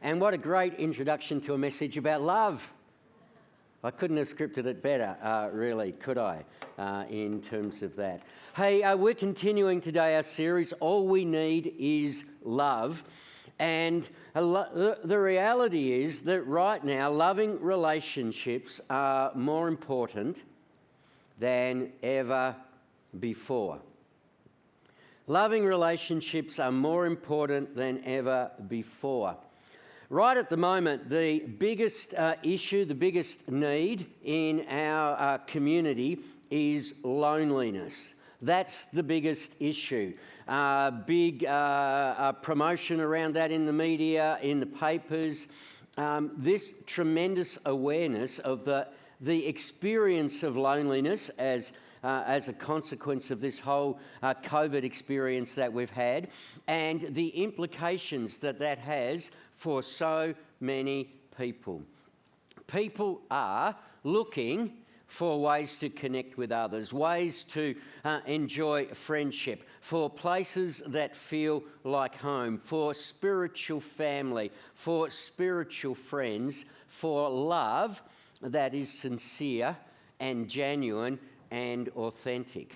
And what a great introduction to a message about love. I couldn't have scripted it better, really, could I, in terms of that. Hey, we're continuing today our series, All We Need Is Love. And the reality is that right now, loving relationships are more important than ever before. Loving relationships are more important than ever before. Right at the moment, the biggest issue, the biggest need in our community is loneliness. That's the biggest issue. Big promotion around that in the media, in the papers. This tremendous awareness of the experience of loneliness as a consequence of this whole COVID experience that we've had, and the implications that has for so many people. People are looking for ways to connect with others, ways to enjoy friendship, for places that feel like home, for spiritual family, for spiritual friends, for love that is sincere and genuine and authentic.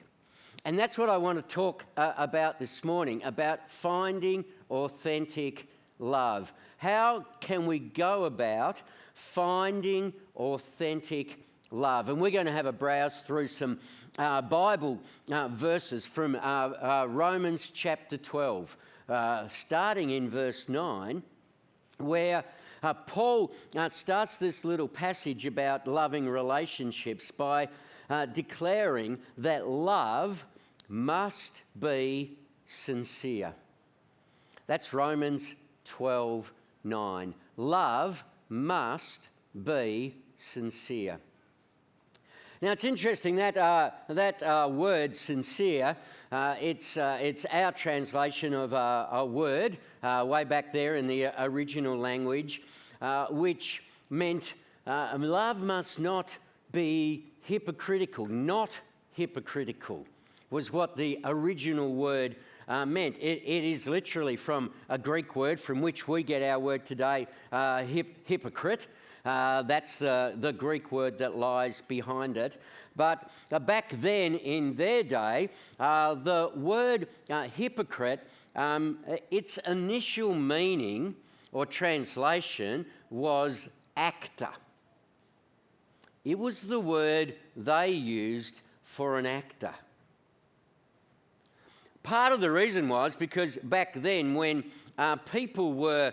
And that's what I want to talk about this morning, about finding authentic love. How can we go about finding authentic love? And we're going to have a browse through some Bible verses from Romans chapter 12, starting in verse 9, where Paul starts this little passage about loving relationships by declaring that love must be sincere. That's Romans 12:9. Love must be sincere. Now it's interesting that word sincere. It's our translation of a word way back there in the original language, which meant love must not be hypocritical. Not hypocritical was what the original word meant. It is literally from a Greek word from which we get our word today, hypocrite. That's the Greek word that lies behind it. But back then in their day, the word hypocrite, its initial meaning or translation was actor. It was the word they used for an actor. Part of the reason was because back then when people were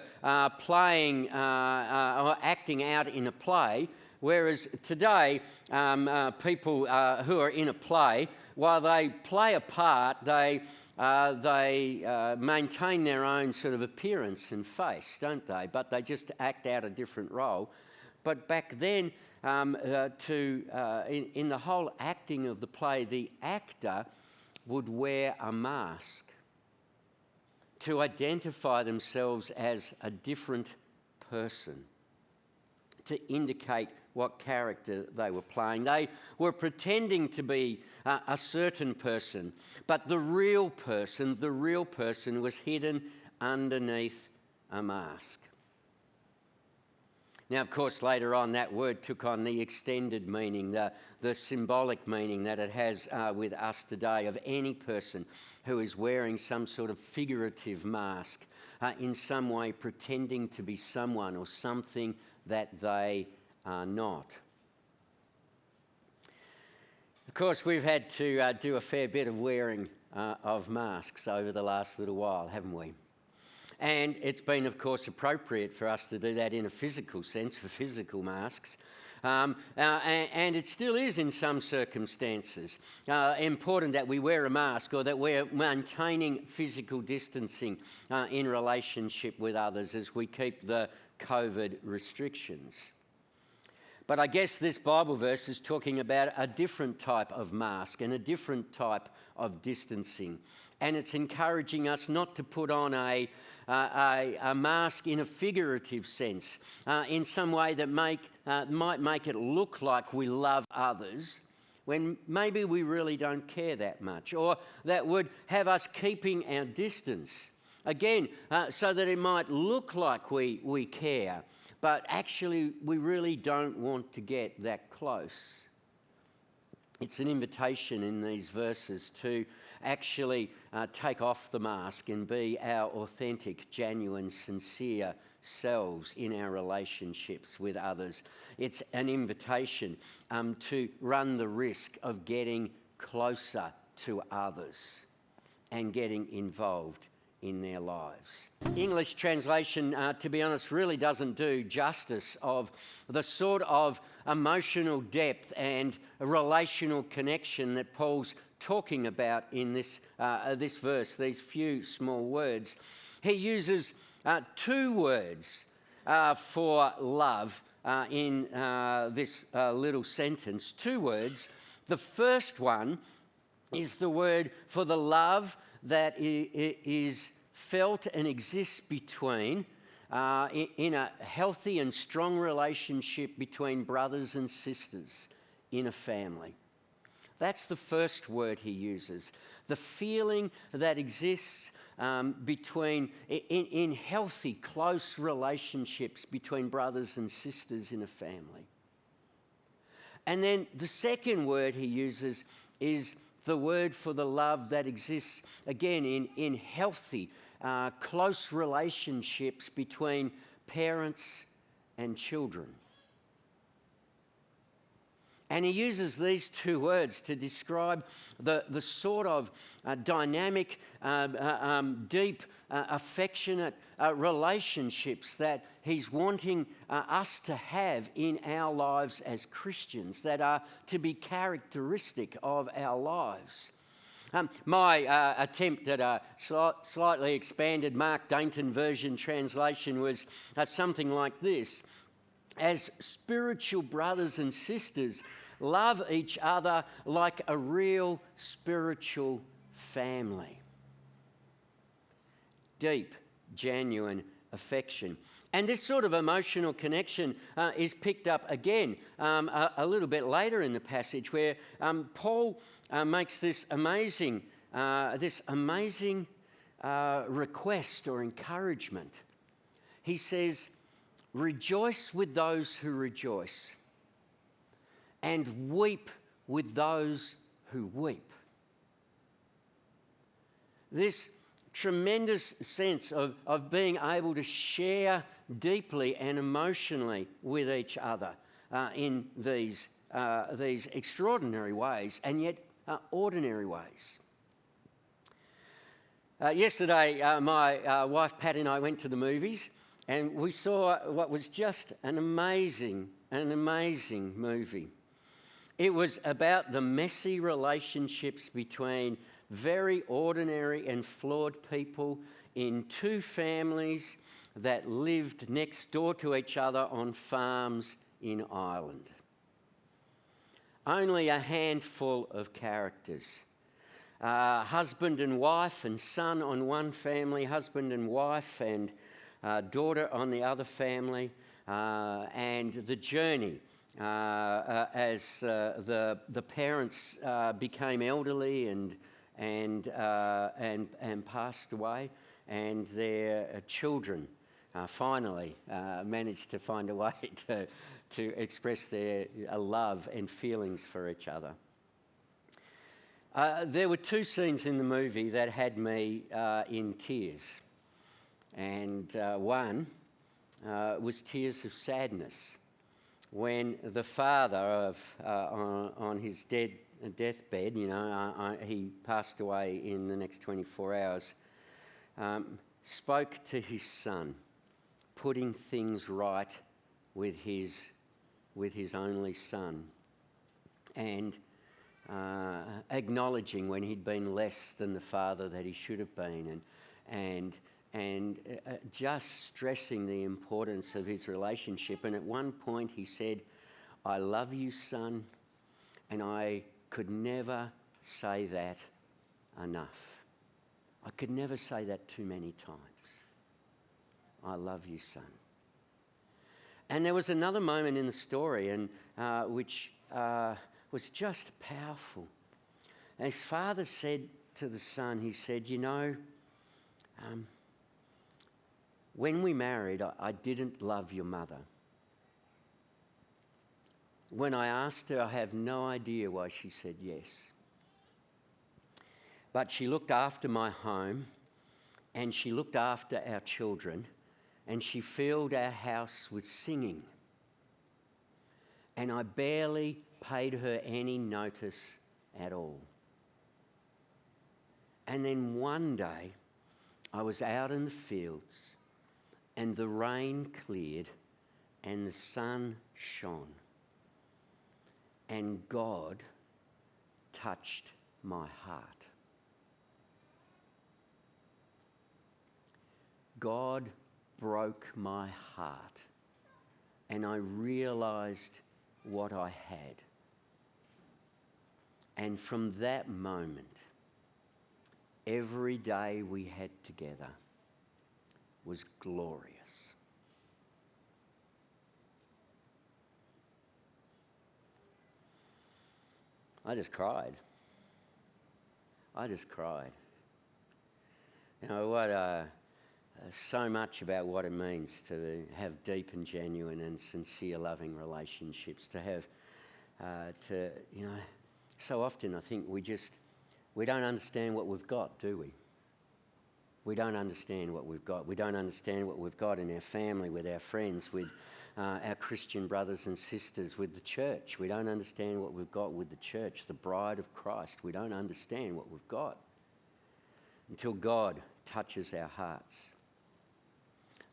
playing or acting out in a play, whereas today people who are in a play, while they play a part, they maintain their own sort of appearance and face, don't they? But they just act out a different role. But back then, in the whole acting of the play, the actor would wear a mask to identify themselves as a different person, to indicate what character they were playing. They were pretending to be a certain person, but the real person was hidden underneath a mask. Now, of course, later on that word took on the extended meaning, the symbolic meaning that it has with us today of any person who is wearing some sort of figurative mask, in some way pretending to be someone or something that they are not. Of course, we've had to do a fair bit of wearing of masks over the last little while, haven't we? And it's been, of course, appropriate for us to do that in a physical sense, for physical masks. And it still is in some circumstances important that we wear a mask or that we're maintaining physical distancing in relationship with others as we keep the COVID restrictions. But I guess this Bible verse is talking about a different type of mask and a different type of distancing. And it's encouraging us not to put on a mask in a figurative sense, in some way that might make it look like we love others, when maybe we really don't care that much, or that would have us keeping our distance Again, so that it might look like we care, but actually we really don't want to get that close. It's an invitation in these verses to actually take off the mask and be our authentic, genuine, sincere selves in our relationships with others. It's an invitation to run the risk of getting closer to others and getting involved in their lives. English translation, to be honest, really doesn't do justice of the sort of emotional depth and relational connection that Paul's talking about in this verse, these few small words. He uses two words for love in this little sentence. Two words. The first one is the word for the love that is felt and exists between, in a healthy and strong relationship between brothers and sisters in a family. That's the first word he uses. The feeling that exists in healthy, close relationships between brothers and sisters in a family. And then the second word he uses is the word for the love that exists, again, in healthy, close relationships between parents and children. And he uses these two words to describe the sort of dynamic, deep, affectionate relationships that he's wanting us to have in our lives as Christians, that are to be characteristic of our lives. My attempt at a slightly expanded Mark Dainton version translation was something like this. As spiritual brothers and sisters, love each other like a real spiritual family. Deep, genuine affection. And this sort of emotional connection is picked up again a little bit later in the passage, where Paul makes this amazing request or encouragement. He says, "Rejoice with those who rejoice, and weep with those who weep." This tremendous sense of being able to share deeply and emotionally with each other in these extraordinary ways, and yet ordinary ways. Yesterday, my wife Pat and I went to the movies, and we saw what was just an amazing movie. It was about the messy relationships between very ordinary and flawed people in two families that lived next door to each other on farms in Ireland. Only a handful of characters. Husband and wife and son on one family, husband and wife and daughter on the other family, and the journey as the parents became elderly and passed away, and their children finally managed to find a way to express their love and feelings for each other. There were two scenes in the movie that had me in tears, and one was tears of sadness, when the father on his deathbed, he passed away in the next 24 hours, spoke to his son, putting things right with his only son, and acknowledging when he'd been less than the father that he should have been, and just stressing the importance of his relationship. And at one point he said, "I love you, son, and I could never say that enough. I could never say that too many times. I love you, son." And there was another moment in the story, and which was just powerful. And his father said to the son, he said, when we married, I didn't love your mother. When I asked her, I have no idea why she said yes. But she looked after my home, and she looked after our children, and she filled our house with singing. And I barely paid her any notice at all. And then one day, I was out in the fields, and the rain cleared, and the sun shone. And God touched my heart. God broke my heart, and I realised what I had. And from that moment, every day we had together was glorious. I just cried. You know what? So much about what it means to have deep and genuine and sincere, loving relationships. To have, so often I think we don't understand what we've got, do we? We don't understand what we've got. We don't understand what we've got in our family, with our friends, with our Christian brothers and sisters, with the church. We don't understand what we've got with the church, the bride of Christ. We don't understand what we've got until God touches our hearts.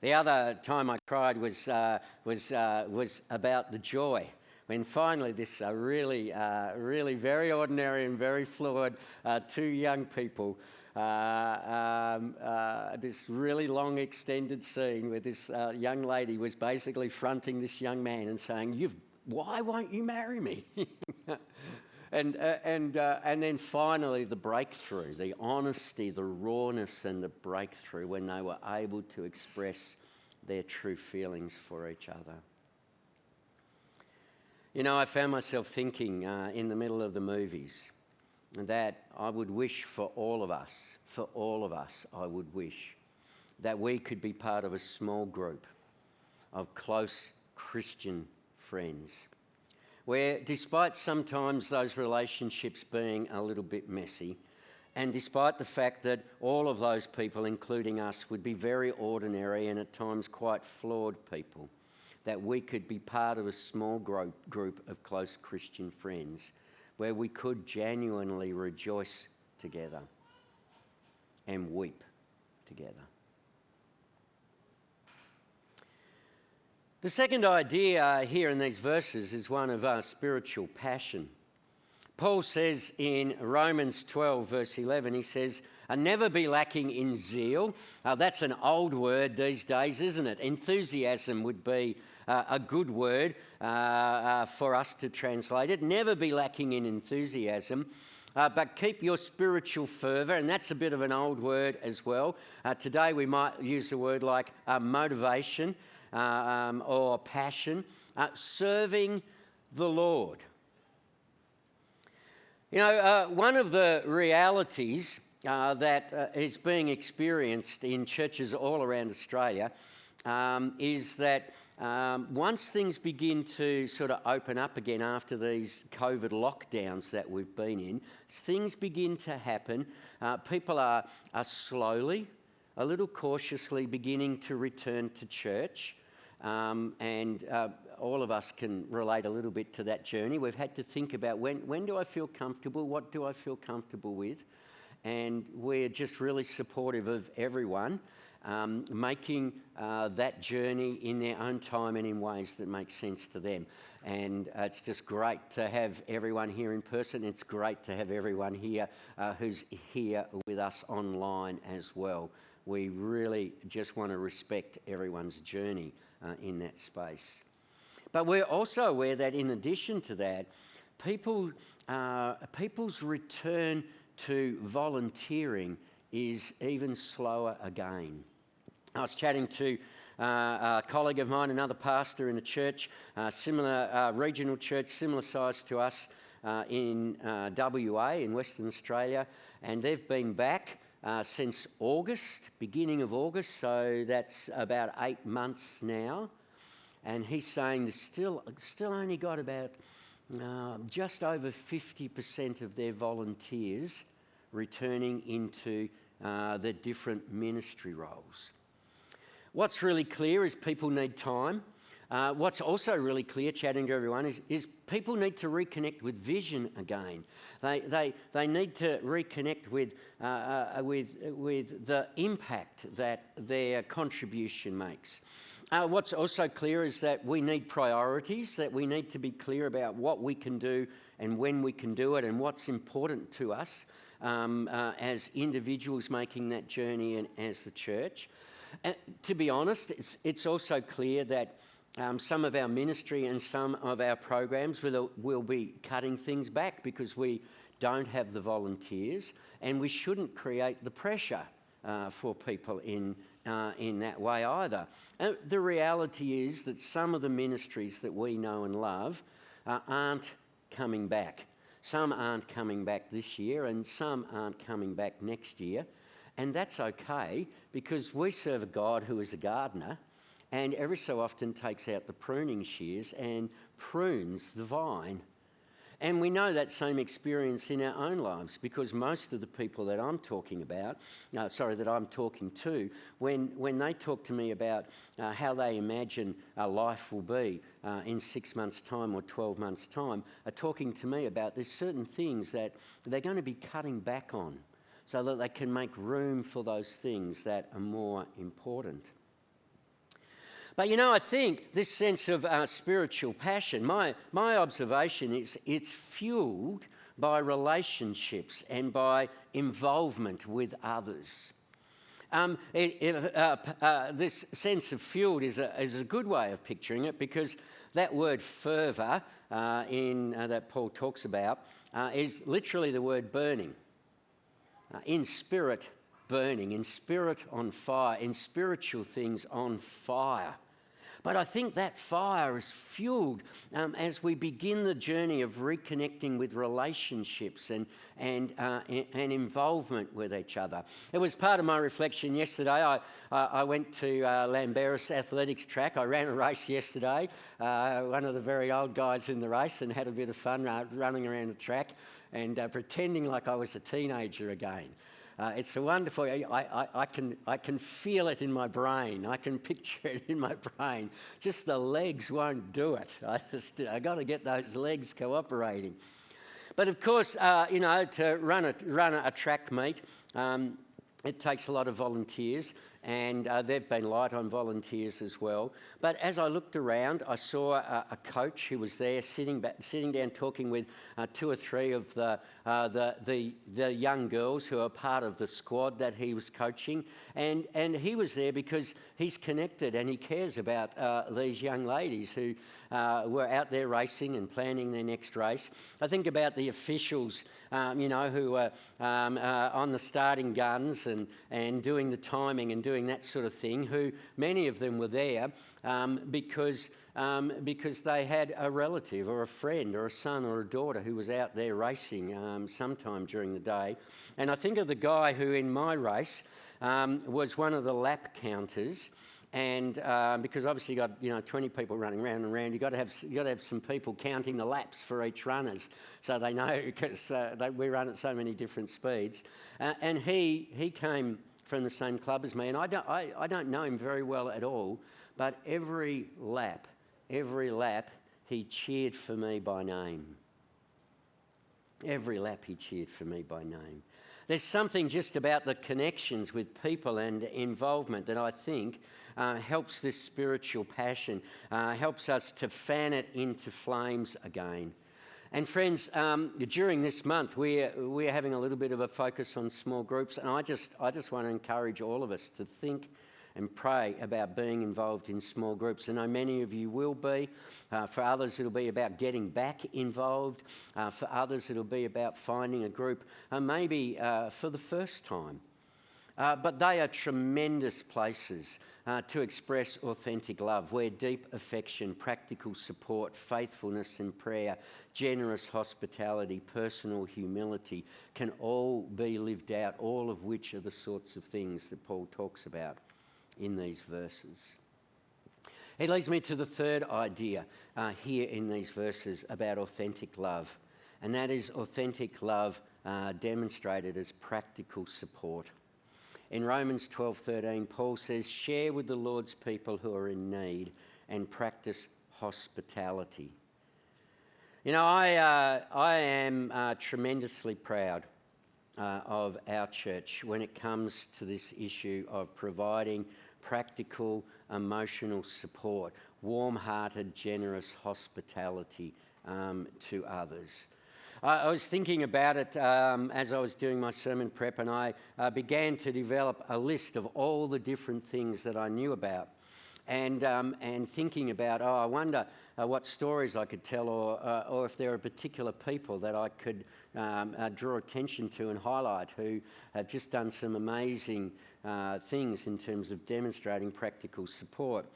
The other time I cried was about the joy. When finally this really very ordinary and very flawed two young people, this really long extended scene where this young lady was basically fronting this young man and saying, why won't you marry me? And then finally the breakthrough, the honesty, the rawness and the breakthrough when they were able to express their true feelings for each other. You know, I found myself thinking in the middle of the movies that I would wish for all of us, I would wish that we could be part of a small group of close Christian friends where, despite sometimes those relationships being a little bit messy, and despite the fact that all of those people, including us, would be very ordinary and at times quite flawed people, that we could be part of a small group of close Christian friends where we could genuinely rejoice together and weep together. The second idea here in these verses is one of spiritual passion. Paul says in Romans 12, verse 11, he says, never be lacking in zeal. That's an old word these days, isn't it? Enthusiasm would be a good word for us to translate it. Never be lacking in enthusiasm, but keep your spiritual fervour, and that's a bit of an old word as well. Today we might use a word like motivation or passion, serving the Lord. You know, one of the realities that is being experienced in churches all around Australia is that once things begin to sort of open up again after these COVID lockdowns that we've been in, things begin to happen. People are slowly, a little cautiously beginning to return to church. And all of us can relate a little bit to that journey. We've had to think about when do I feel comfortable? What do I feel comfortable with? And we're just really supportive of everyone making that journey in their own time and in ways that make sense to them. And it's just great to have everyone here in person. It's great to have everyone here who's here with us online as well. We really just want to respect everyone's journey in that space. But we're also aware that in addition to that, people's return to volunteering is even slower again. I was chatting to a colleague of mine, another pastor in a church, similar regional church, similar size to us in WA, in Western Australia, and they've been back since August, beginning of August, so that's about 8 months now. And he's saying there's still only got about just over 50% of their volunteers returning into the different ministry roles. What's really clear is people need time. What's also really clear, chatting to everyone, is people need to reconnect with vision again. They need to reconnect with the impact that their contribution makes. What's also clear is that we need priorities, that we need to be clear about what we can do and when we can do it and what's important to us as individuals making that journey and as the church. To be honest, it's also clear that some of our ministry and some of our programs will be cutting things back because we don't have the volunteers, and we shouldn't create the pressure for people in that way either. The reality is that some of the ministries that we know and love aren't coming back. Some aren't coming back this year, and some aren't coming back next year. And that's okay, because we serve a God who is a gardener and every so often takes out the pruning shears and prunes the vine. And we know that same experience in our own lives, because most of the people that I'm talking to, when they talk to me about how they imagine life will be in 6 months' time or 12 months' time, are talking to me about there's certain things that they're going to be cutting back on so that they can make room for those things that are more important. But I think this sense of spiritual passion, my observation is it's fueled by relationships and by involvement with others. This sense of fueled is a good way of picturing it, because that word fervour that Paul talks about is literally the word burning. In spirit burning, in spirit on fire, in spiritual things on fire. But I think that fire is fueled as we begin the journey of reconnecting with relationships and involvement with each other. It was part of my reflection yesterday. I went to Lamberis Athletics track. I ran a race yesterday, one of the very old guys in the race, and had a bit of fun running around the track and pretending like I was a teenager again. It's a wonderful. I can feel it in my brain. I can picture it in my brain. Just the legs won't do it. I got to get those legs cooperating. But of course, to run a track meet, it takes a lot of volunteers, and they've been light on volunteers as well. But as I looked around, I saw a coach who was there sitting down talking with 2 or 3 of the young girls who are part of the squad that he was coaching, and he was there because he's connected and he cares about these young ladies who were out there racing and planning their next race. I think about the officials, who were on the starting guns and doing the timing and doing that sort of thing, who many of them were there because they had a relative or a friend or a son or a daughter who was out there racing sometime during the day. And I think of the guy who in my race was one of the lap counters. And because obviously you got 20 people running round and round, you got to have some people counting the laps for each runners, so they know, because we run at so many different speeds. And he came from the same club as me, and I don't know him very well at all, but every lap he cheered for me by name. Every lap he cheered for me by name. There's something just about the connections with people and involvement that I think helps this spiritual passion, helps us to fan it into flames again. And friends, during this month, we're having a little bit of a focus on small groups, and I just want to encourage all of us to think and pray about being involved in small groups. I know many of you will be. For others, it'll be about getting back involved. For others, it'll be about finding a group, maybe for the first time. But they are tremendous places to express authentic love, where deep affection, practical support, faithfulness in prayer, generous hospitality, personal humility can all be lived out, all of which are the sorts of things that Paul talks about in these verses. It leads me to the third idea here in these verses about authentic love, and that is authentic love demonstrated as practical support. In Romans 12:13, Paul says, "Share with the Lord's people who are in need and practice hospitality." You know, I am tremendously proud of our church when it comes to this issue of providing practical, emotional support, warm-hearted, generous hospitality to others. I was thinking about it as I was doing my sermon prep, and I began to develop a list of all the different things that I knew about, and thinking about, I wonder what stories I could tell, or if there are particular people that I could draw attention to and highlight who have just done some amazing things in terms of demonstrating practical support.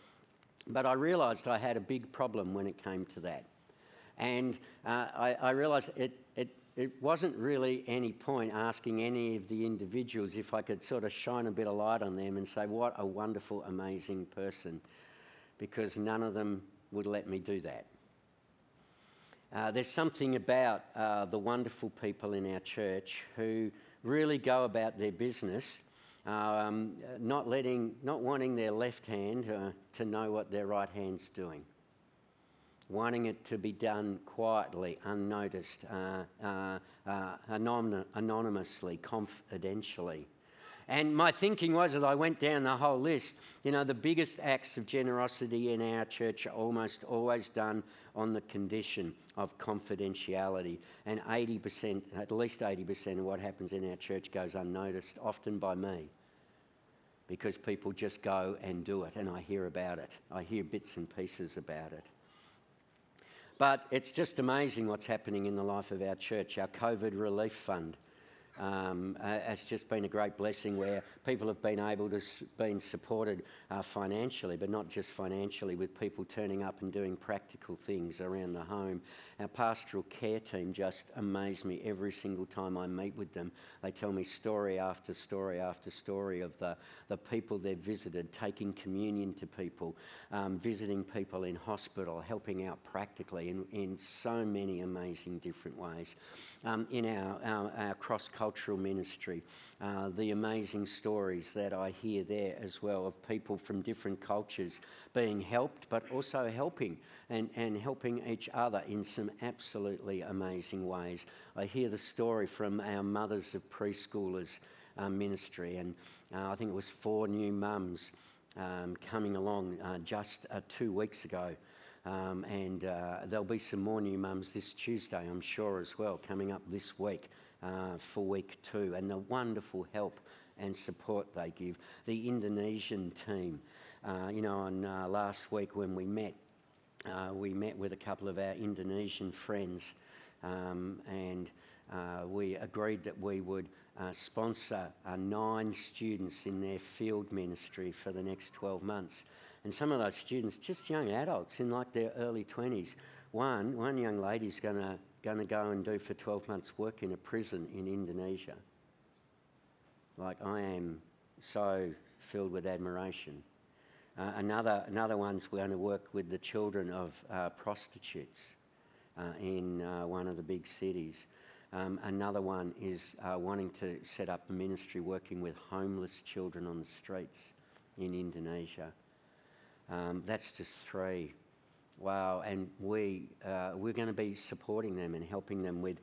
But I realised I had a big problem when it came to that. And I realised it wasn't really any point asking any of the individuals if I could sort of shine a bit of light on them and say, what a wonderful, amazing person, because none of them would let me do that. There's something about the wonderful people in our church who really go about their business, not wanting their left hand to know what their right hand's doing. Wanting it to be done quietly, unnoticed, anonymously, confidentially. And my thinking was, as I went down the whole list, you know, the biggest acts of generosity in our church are almost always done on the condition of confidentiality. And 80%, at least 80% of what happens in our church goes unnoticed, often by me, because people just go and do it, and I hear about it. I hear bits and pieces about it. But it's just amazing what's happening in the life of our church. Our COVID relief fund has just been a great blessing, where people have been able to be supported financially, but not just financially, with people turning up and doing practical things around the home. Our pastoral care team just amaze me every single time I meet with them. They tell me story after story after story of the people they've visited, taking communion to people, visiting people in hospital, helping out practically in so many amazing different ways. In our cross-cultural ministry, the amazing stories that I hear there as well of people from different cultures being helped, but also helping and helping each other in some absolutely amazing ways. I hear the story from our Mothers of Preschoolers ministry, and I think it was 4 new mums coming along just 2 weeks ago. And there'll be some more new mums this Tuesday, I'm sure, as well, coming up this week for week 2, and the wonderful help and support they give. The Indonesian team, on last week when we met with a couple of our Indonesian friends, and we agreed that we would sponsor 9 students in their field ministry for the next 12 months. And some of those students, just young adults in like their early 20s. One young lady's going to go and do for 12 months work in a prison in Indonesia. Like, I am so filled with admiration. Another one's going to work with the children of prostitutes in one of the big cities. Another one is wanting to set up a ministry working with homeless children on the streets in Indonesia. That's just 3. Wow, and we're going to be supporting them and helping them with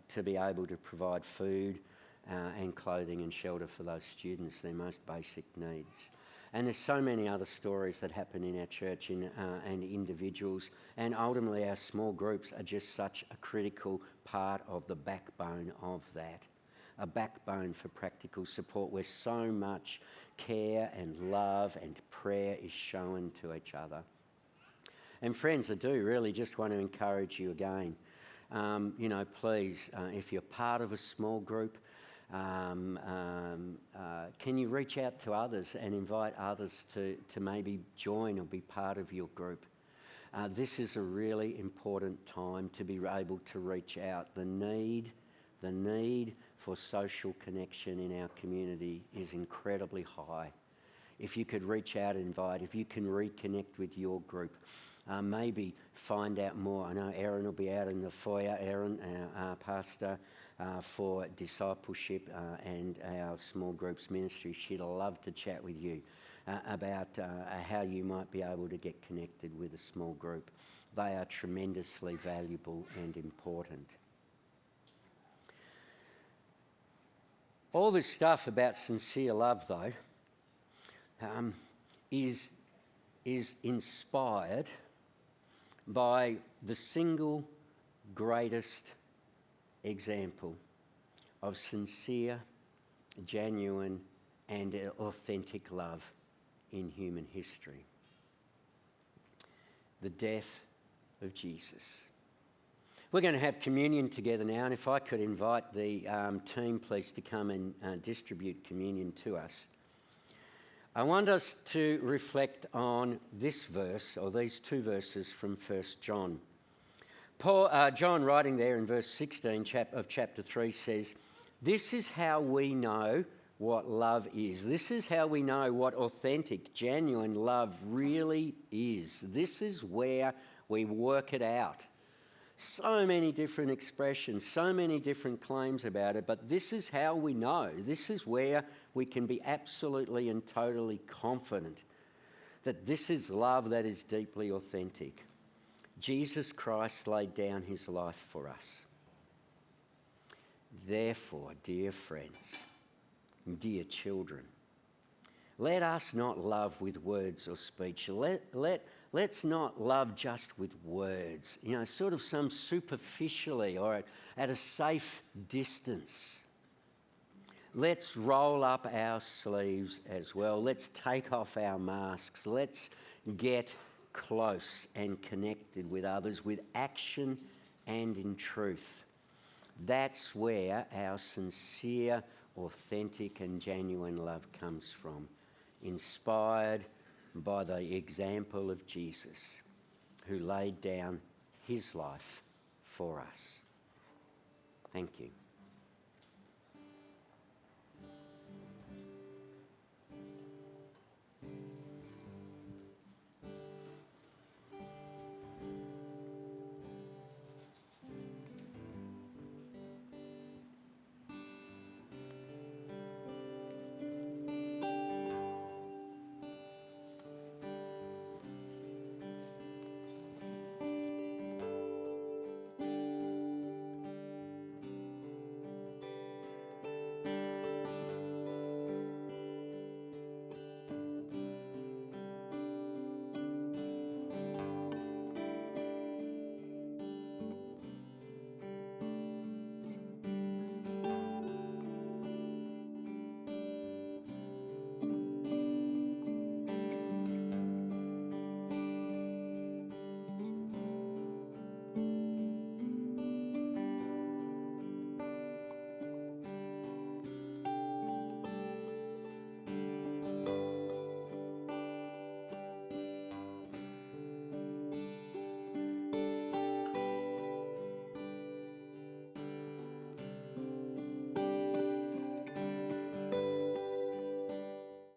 to be able to provide food and clothing and shelter for those students, their most basic needs. And there's so many other stories that happen in our church and individuals, and ultimately our small groups are just such a critical part of the backbone of that. A backbone for practical support where so much care and love and prayer is shown to each other. And friends, I do really just want to encourage you again, please, if you're part of a small group, Can you reach out to others and invite others to maybe join or be part of your group? This is a really important time to be able to reach out. The need for social connection in our community is incredibly high. If you could reach out and invite, if you can reconnect with your group, maybe find out more. I know Erin will be out in the foyer, Erin, our pastor for discipleship and our small groups ministry. She'd love to chat with you about how you might be able to get connected with a small group. They are tremendously valuable and important. All this stuff about sincere love, though, is inspired by the single greatest example of sincere, genuine, and authentic love in human history: the death of Jesus. We're going to have communion together now, and if I could invite the team, please, to come and distribute communion to us. I want us to reflect on this verse, or these two verses from 1 John. John, writing there in verse 16 of chapter 3, says, "This is how we know what love is. This is how we know what authentic, genuine love really is. This is where we work it out." So many different expressions, so many different claims about it, but this is how we know. This is where we can be absolutely and totally confident that this is love that is deeply authentic. Jesus Christ laid down his life for us. Therefore, dear friends, dear children, let us not love with words or speech. Let's not love just with words, sort of some superficially or at a safe distance. Let's roll up our sleeves as well. Let's take off our masks. Let's get close and connected with others with action and in truth. That's where our sincere, authentic and genuine love comes from, inspired by the example of Jesus, who laid down his life for us. Thank you.